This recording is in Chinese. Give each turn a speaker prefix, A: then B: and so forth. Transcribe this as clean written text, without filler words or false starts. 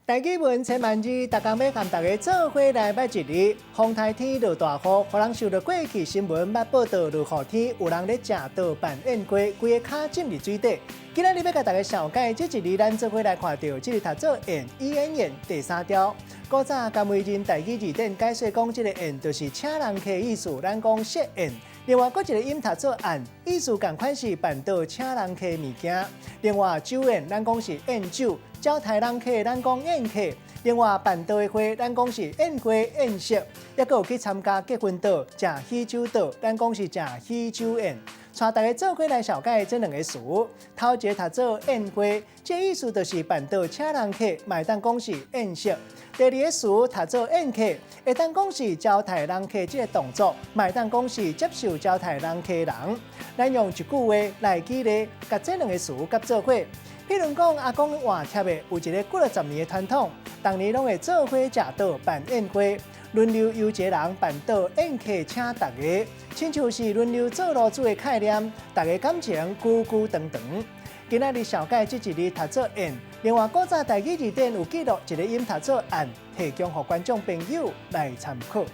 A: 大语文千万字，大家要和大家做伙来捌一日。风台天落大雨，互人受到过去新闻捌报道落雨天，有人咧食稻办宴会，规个脚浸入水底。今仔日要甲大家小解这一日，咱做伙来看到这日读做宴宴第3条。古早甘为人大语字典解说讲，这个宴就是请人客意思，咱讲设宴。另外，搁一个音读做宴，意思共款是办到请人客物件。另外，酒宴咱讲是宴酒，招待人客咱讲宴客。另外，办到的会咱讲是宴会宴席，也搁有去参加结婚岛、食喜酒岛，咱讲是食喜酒宴。带大家做伙来小解这2个词。头一个读做宴会，这意思就是办到请人客，买当讲是宴席。第二个词读做宴客，会当讲是招待人客这个动作，买当讲是接受招待人客的人。咱用一句话来举例，甲这2个词夹做伙。譬如讲，阿公换贴的有一个几60年的传统，当年拢会做伙食稻办宴会，轮流由一个人办稻宴客请大家，亲像是轮流做炉主的概念，大家感情久久长长。今仔日小解这一日读做宴，另外古早大语字典有记录一个音读做案，提供给观众朋友来参考。